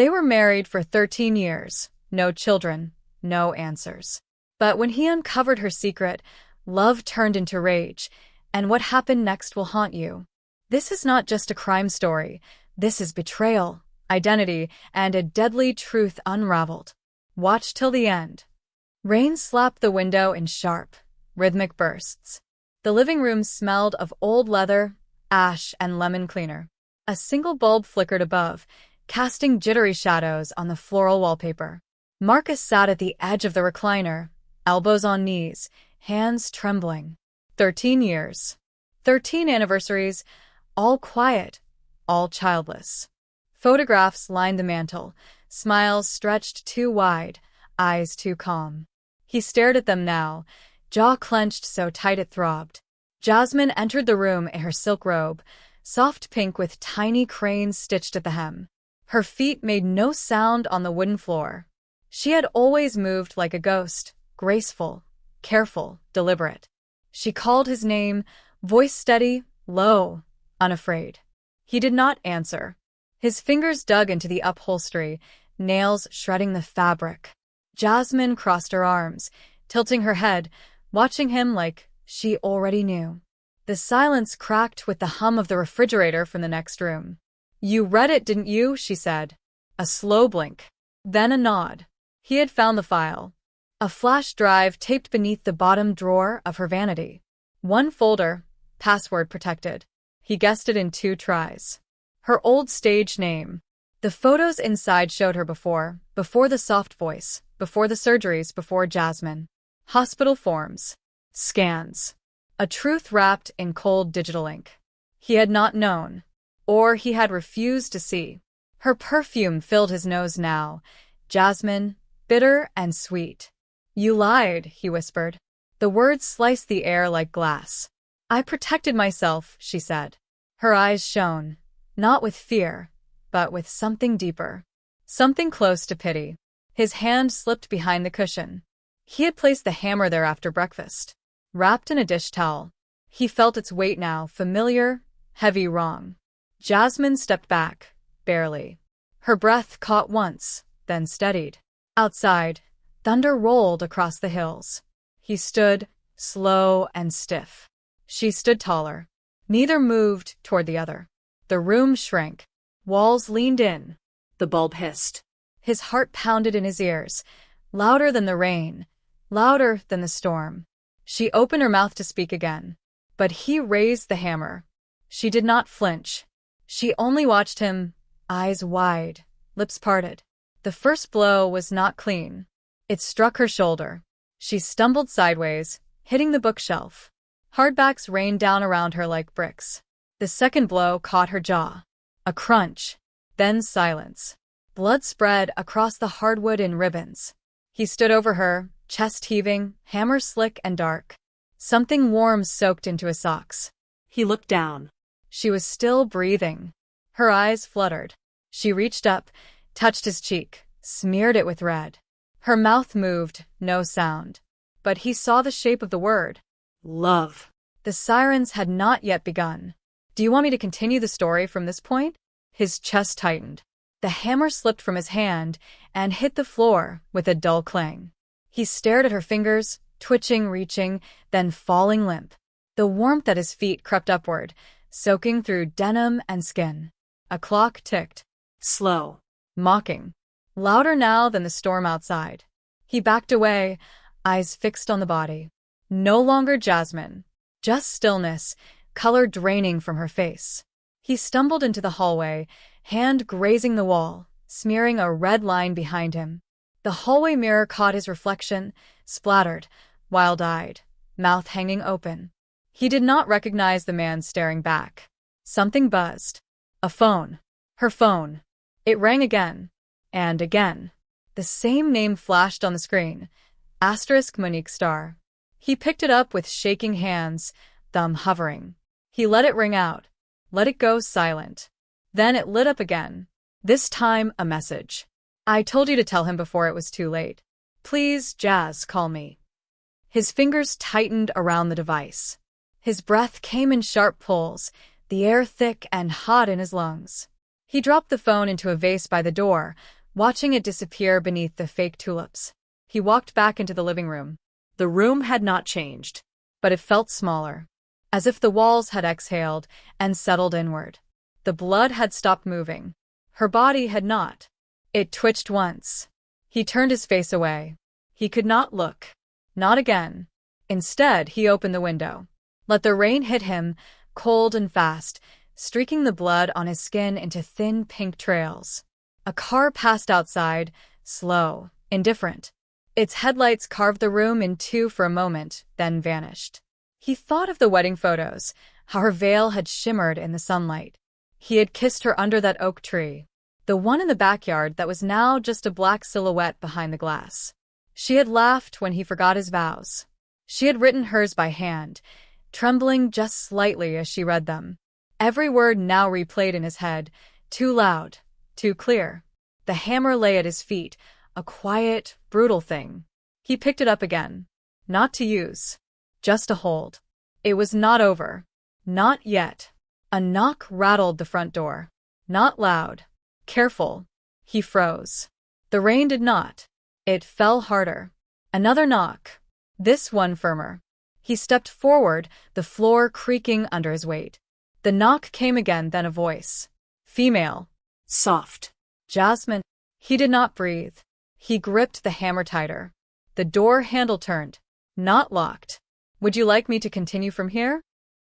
They were married for 13 years, no children, no answers. But when he uncovered her secret, love turned into rage, and what happened next will haunt you. This is not just a crime story. This is betrayal, identity, and a deadly truth unraveled. Watch till the end. Rain slapped the window in sharp, rhythmic bursts. The living room smelled of old leather, ash, and lemon cleaner. A single bulb flickered above, casting jittery shadows on the floral wallpaper. Marcus sat at the edge of the recliner, elbows on knees, hands trembling. 13 years. 13 anniversaries, all quiet, all childless. Photographs lined the mantel, smiles stretched too wide, eyes too calm. He stared at them now, jaw clenched so tight it throbbed. Jasmine entered the room in her silk robe, soft pink with tiny cranes stitched at the hem. Her feet made no sound on the wooden floor. She had always moved like a ghost, graceful, careful, deliberate. She called his name, voice steady, low, unafraid. He did not answer. His fingers dug into the upholstery, nails shredding the fabric. Jasmine crossed her arms, tilting her head, watching him like she already knew. The silence cracked with the hum of the refrigerator from the next room. "You read it, didn't you?" she said. A slow blink. Then a nod. He had found the file. A flash drive taped beneath the bottom drawer of her vanity. One folder, password protected. He guessed it in 2 tries. Her old stage name. The photos inside showed her before the soft voice, before the surgeries, before Jasmine. Hospital forms. Scans. A truth wrapped in cold digital ink. He had not known. Or he had refused to see. Her perfume filled his nose now. Jasmine, bitter and sweet. "You lied," he whispered. The words sliced the air like glass. "I protected myself," she said. Her eyes shone, not with fear, but with something deeper. Something close to pity. His hand slipped behind the cushion. He had placed the hammer there after breakfast, wrapped in a dish towel. He felt its weight now, familiar, heavy, wrong. Jasmine stepped back, barely. Her breath caught once, then steadied. Outside, thunder rolled across the hills. He stood, slow and stiff. She stood taller. Neither moved toward the other. The room shrank. Walls leaned in. The bulb hissed. His heart pounded in his ears, louder than the rain, louder than the storm. She opened her mouth to speak again, but he raised the hammer. She did not flinch. She only watched him, eyes wide, lips parted. The first blow was not clean. It struck her shoulder. She stumbled sideways, hitting the bookshelf. Hardbacks rained down around her like bricks. The second blow caught her jaw. A crunch, then silence. Blood spread across the hardwood in ribbons. He stood over her, chest heaving, hammer slick and dark. Something warm soaked into his socks. He looked down. She was still breathing. Her eyes fluttered. She reached up, touched his cheek, smeared it with red. Her mouth moved, no sound. But he saw the shape of the word. Love. The sirens had not yet begun. "Do you want me to continue the story from this point?" His chest tightened. The hammer slipped from his hand and hit the floor with a dull clang. He stared at her fingers, twitching, reaching, then falling limp. The warmth at his feet crept upward, soaking through denim and skin. A clock ticked. Slow. Mocking. Louder now than the storm outside. He backed away, eyes fixed on the body. No longer Jasmine. Just stillness, color draining from her face. He stumbled into the hallway, hand grazing the wall, smearing a red line behind him. The hallway mirror caught his reflection, splattered, wild-eyed, mouth hanging open. He did not recognize the man staring back. Something buzzed. A phone. Her phone. It rang again. And again. The same name flashed on the screen. * Monique star. He picked it up with shaking hands, thumb hovering. He let it ring out. Let it go silent. Then it lit up again. This time a message. "I told you to tell him before it was too late. Please, Jazz, call me." His fingers tightened around the device. His breath came in sharp pulls, the air thick and hot in his lungs. He dropped the phone into a vase by the door, watching it disappear beneath the fake tulips. He walked back into the living room. The room had not changed, but it felt smaller, as if the walls had exhaled and settled inward. The blood had stopped moving. Her body had not. It twitched once. He turned his face away. He could not look. Not again. Instead, he opened the window. Let the rain hit him, cold and fast, streaking the blood on his skin into thin pink trails. A car passed outside, slow, indifferent. Its headlights carved the room in two for a moment, then vanished. He thought of the wedding photos, how her veil had shimmered in the sunlight. He had kissed her under that oak tree, the one in the backyard that was now just a black silhouette behind the glass. She had laughed when he forgot his vows. She had written hers by hand, trembling just slightly as she read them. Every word now replayed in his head, too loud, too clear. The hammer lay at his feet, a quiet, brutal thing. He picked it up again. Not to use. Just to hold. It was not over. Not yet. A knock rattled the front door. Not loud. Careful. He froze. The rain did not. It fell harder. Another knock. This one firmer. He stepped forward, the floor creaking under his weight. The knock came again, then a voice. Female. Soft. Jasmine. He did not breathe. He gripped the hammer tighter. The door handle turned. Not locked. Would you like me to continue from here?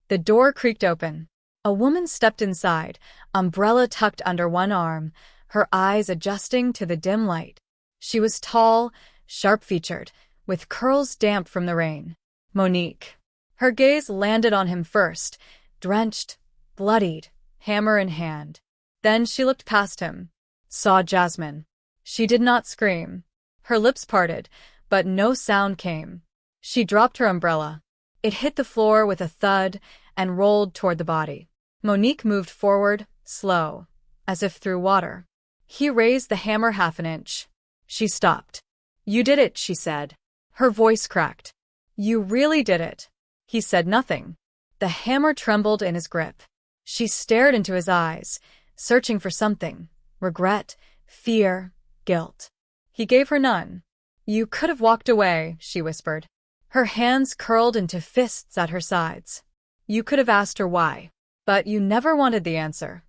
The door creaked open. A woman stepped inside, umbrella tucked under one arm, her eyes adjusting to the dim light. She was tall, sharp-featured, with curls damp from the rain. Monique. Her gaze landed on him first, drenched, bloodied, hammer in hand. Then she looked past him. Saw Jasmine. She did not scream. Her lips parted, but no sound came. She dropped her umbrella. It hit the floor with a thud and rolled toward the body. Monique moved forward, slow, as if through water. He raised the hammer half an inch. She stopped. You did it, she said. Her voice cracked. You really did it. He said nothing. The hammer trembled in his grip. She stared into his eyes, searching for something. Regret, fear, guilt. He gave her none. You could have walked away, she whispered. Her hands curled into fists at her sides. You could have asked her why. But you never wanted the answer.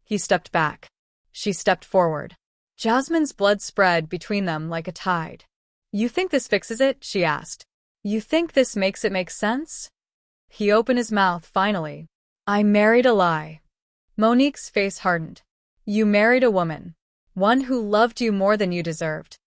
He stepped back. She stepped forward. Jasmine's blood spread between them like a tide. You think this fixes it? She asked. You think this makes it make sense? He opened his mouth finally. I married a lie. Monique's face hardened. You married a woman. One who loved you more than you deserved.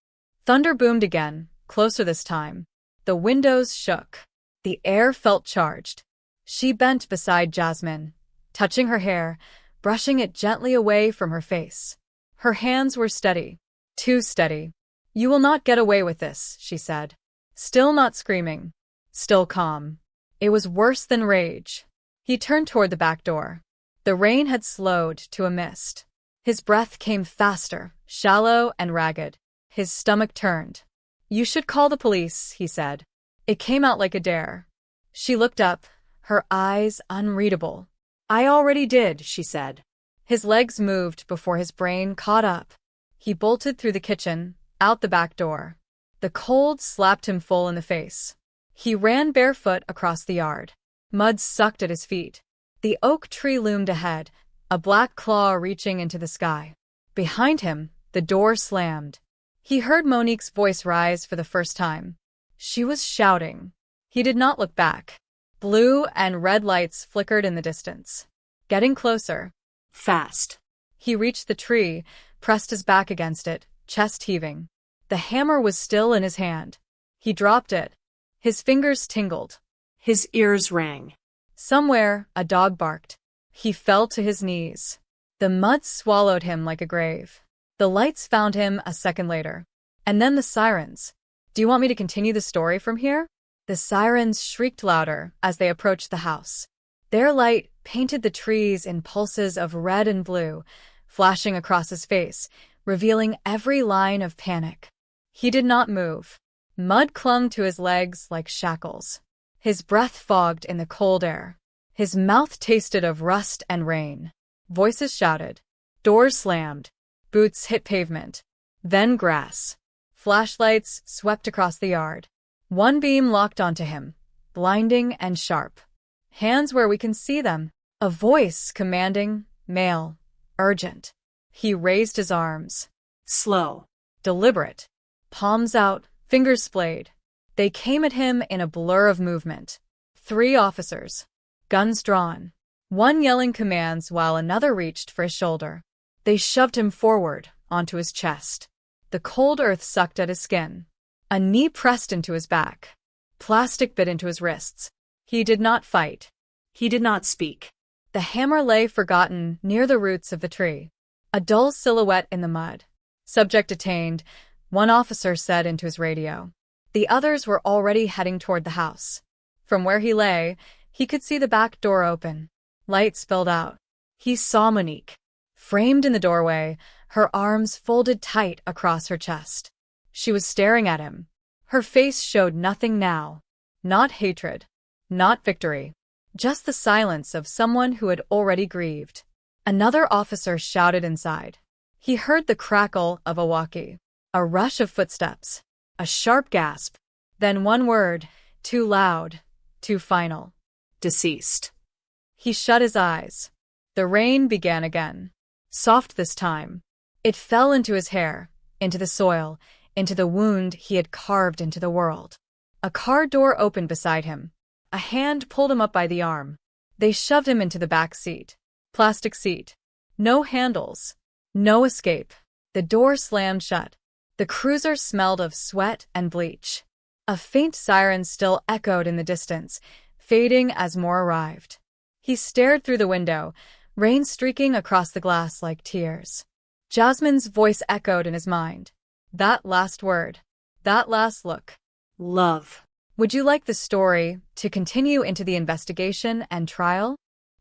Thunder boomed again, closer this time. The windows shook. The air felt charged. She bent beside Jasmine, touching her hair, brushing it gently away from her face. Her hands were steady. Too steady. You will not get away with this, she said. Still not screaming. Still calm. It was worse than rage. He turned toward the back door. The rain had slowed to a mist. His breath came faster, shallow and ragged. His stomach turned. You should call the police, he said. It came out like a dare. She looked up, her eyes unreadable. I already did, she said. His legs moved before his brain caught up. He bolted through the kitchen, out the back door. The cold slapped him full in the face. He ran barefoot across the yard. Mud sucked at his feet. The oak tree loomed ahead, a black claw reaching into the sky. Behind him, the door slammed. He heard Monique's voice rise for the first time. She was shouting. He did not look back. Blue and red lights flickered in the distance. Getting closer. Fast. He reached the tree, pressed his back against it, chest heaving. The hammer was still in his hand. He dropped it. His fingers tingled. His ears rang. Somewhere, a dog barked. He fell to his knees. The mud swallowed him like a grave. The lights found him a second later. And then the sirens. Do you want me to continue the story from here? The sirens shrieked louder as they approached the house. Their light painted the trees in pulses of red and blue, flashing across his face, revealing every line of panic. He did not move. Mud clung to his legs like shackles. His breath fogged in the cold air. His mouth tasted of rust and rain. Voices shouted. Doors slammed. Boots hit pavement. Then grass. Flashlights swept across the yard. One beam locked onto him, blinding and sharp. Hands where we can see them. A voice commanding, male, urgent. He raised his arms. Slow. Deliberate. Palms out, fingers splayed. They came at him in a blur of movement. 3 officers. Guns drawn. One yelling commands while another reached for his shoulder. They shoved him forward, onto his chest. The cold earth sucked at his skin. A knee pressed into his back. Plastic bit into his wrists. He did not fight. He did not speak. The hammer lay forgotten near the roots of the tree. A dull silhouette in the mud. Subject detained, one officer said into his radio. The others were already heading toward the house. From where he lay, he could see the back door open. Light spilled out. He saw Monique. Framed in the doorway, her arms folded tight across her chest. She was staring at him. Her face showed nothing now. Not hatred. Not victory. Just the silence of someone who had already grieved. Another officer shouted inside. He heard the crackle of a walkie. A rush of footsteps. A sharp gasp. Then one word, too loud, too final. Deceased. He shut his eyes. The rain began again. Soft this time. It fell into his hair, into the soil, into the wound he had carved into the world. A car door opened beside him. A hand pulled him up by the arm. They shoved him into the back seat. Plastic seat. No handles. No escape. The door slammed shut. The cruiser smelled of sweat and bleach. A faint siren still echoed in the distance, fading as more arrived. He stared through the window, rain streaking across the glass like tears. Jasmine's voice echoed in his mind. That last word. That last look. Love. Would you like the story to continue into the investigation and trial?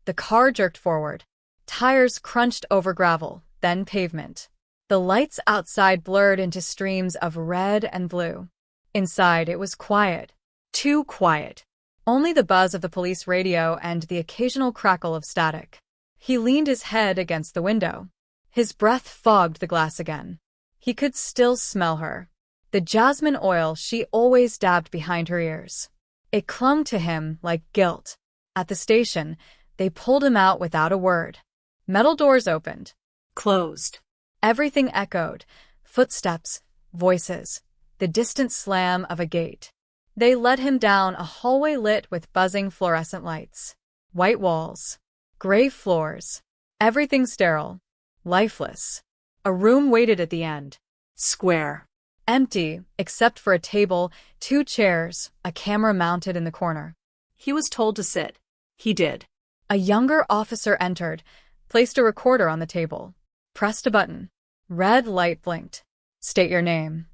The car jerked forward. Tires crunched over gravel, then pavement. The lights outside blurred into streams of red and blue. Inside, it was quiet. Too quiet. Only the buzz of the police radio and the occasional crackle of static. He leaned his head against the window. His breath fogged the glass again. He could still smell her. The jasmine oil she always dabbed behind her ears. It clung to him like guilt. At the station, they pulled him out without a word. Metal doors opened. Closed. Everything echoed. Footsteps, voices, the distant slam of a gate. They led him down a hallway lit with buzzing fluorescent lights. White walls. Gray floors. Everything sterile. Lifeless. A room waited at the end. Square. Empty, except for a table, 2 chairs, a camera mounted in the corner. He was told to sit. He did. A younger officer entered, placed a recorder on the table, pressed a button. Red light blinked. State your name.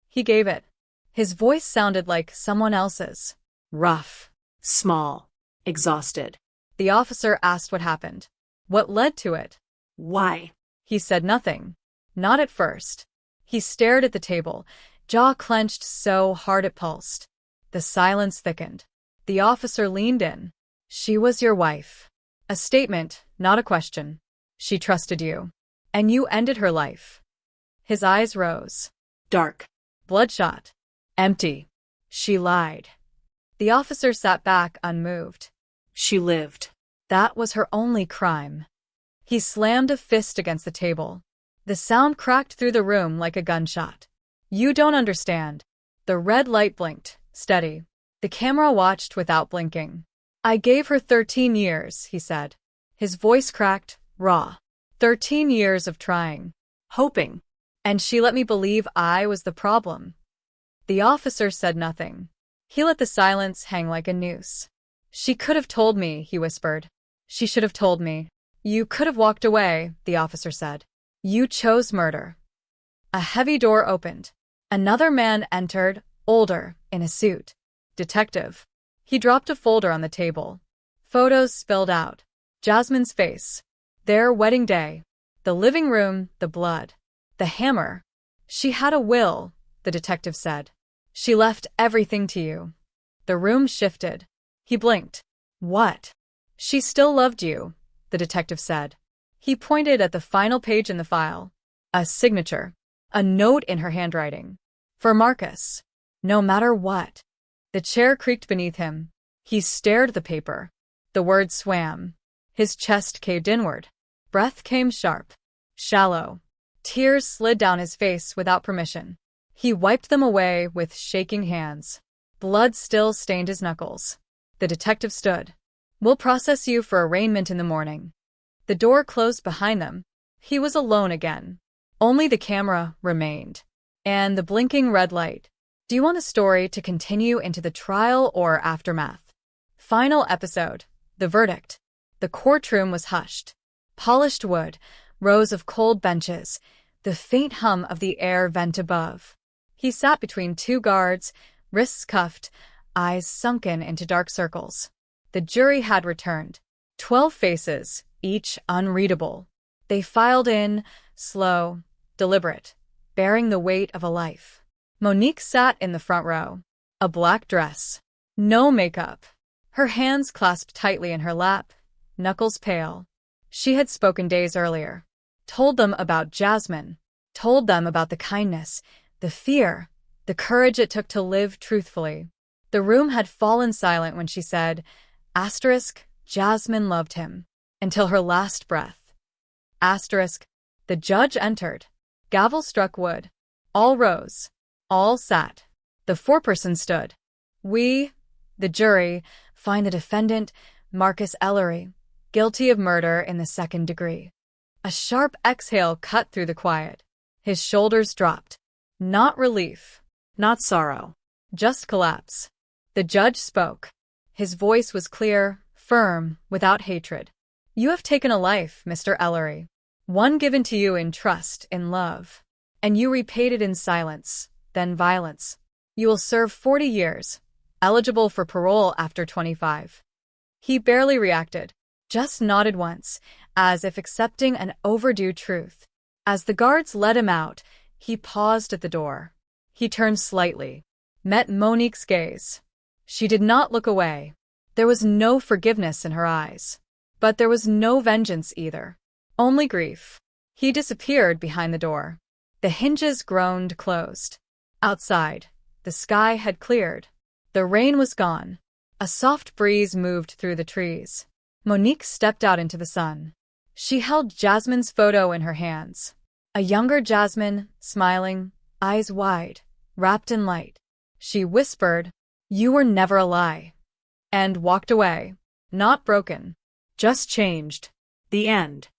He gave it. His voice sounded like someone else's. Rough. Small. Exhausted. The officer asked what happened. What led to it? Why? He said nothing. Not at first. He stared at the table, jaw clenched so hard it pulsed. The silence thickened. The officer leaned in. She was your wife. A statement, not a question. She trusted you. And you ended her life. His eyes rose. Dark. Bloodshot. Empty. She lied. The officer sat back unmoved. She lived. That was her only crime. He slammed a fist against the table. The sound cracked through the room like a gunshot. You don't understand. The red light blinked, steady. The camera watched without blinking. I gave her 13 years, he said. His voice cracked, raw. 13 years of trying. Hoping. And she let me believe I was the problem. The officer said nothing. He let the silence hang like a noose. She could have told me, he whispered. She should have told me. You could have walked away, the officer said. You chose murder. A heavy door opened. Another man entered, older, in a suit. Detective. He dropped a folder on the table. Photos spilled out. Jasmine's face. Their wedding day. The living room, the blood. The hammer. She had a will, the detective said. She left everything to you. The room shifted. He blinked. What? She still loved you, the detective said. He pointed at the final page in the file. A signature. A note in her handwriting. For Marcus. No matter what. The chair creaked beneath him. He stared at the paper. The words swam. His chest caved inward. Breath came sharp. Shallow. Tears slid down his face without permission. He wiped them away with shaking hands. Blood still stained his knuckles. The detective stood. We'll process you for arraignment in the morning. The door closed behind them. He was alone again. Only the camera remained. And the blinking red light. Do you want the story to continue into the trial or aftermath? Final episode. The verdict. The courtroom was hushed. Polished wood, rows of cold benches, the faint hum of the air vent above. He sat between two guards, wrists cuffed, eyes sunken into dark circles. The jury had returned. 12 faces, each unreadable. They filed in, slow, deliberate, bearing the weight of a life. Monique sat in the front row. A black dress. No makeup. Her hands clasped tightly in her lap, knuckles pale. She had spoken days earlier. Told them about Jasmine. Told them about the kindness, the fear, the courage it took to live truthfully. The room had fallen silent when she said, Jasmine loved him. Until her last breath. The judge entered. Gavel struck wood. All rose. All sat. The foreperson stood. We, the jury, find the defendant, Marcus Ellery, guilty of murder in the 2nd degree. A sharp exhale cut through the quiet. His shoulders dropped. Not relief. Not sorrow. Just collapse. The judge spoke. His voice was clear, firm, without hatred. You have taken a life, Mr. Ellery. One given to you in trust, in love. And you repaid it in silence, then violence. You will serve 40 years, eligible for parole after 25. He barely reacted, just nodded once, as if accepting an overdue truth. As the guards led him out, he paused at the door. He turned slightly, met Monique's gaze. She did not look away. There was no forgiveness in her eyes. But there was no vengeance either. Only grief. He disappeared behind the door. The hinges groaned closed. Outside, the sky had cleared. The rain was gone. A soft breeze moved through the trees. Monique stepped out into the sun. She held Jasmine's photo in her hands. A younger Jasmine, smiling, eyes wide, wrapped in light. She whispered, "You were never a lie," and walked away, not broken, just changed. The end.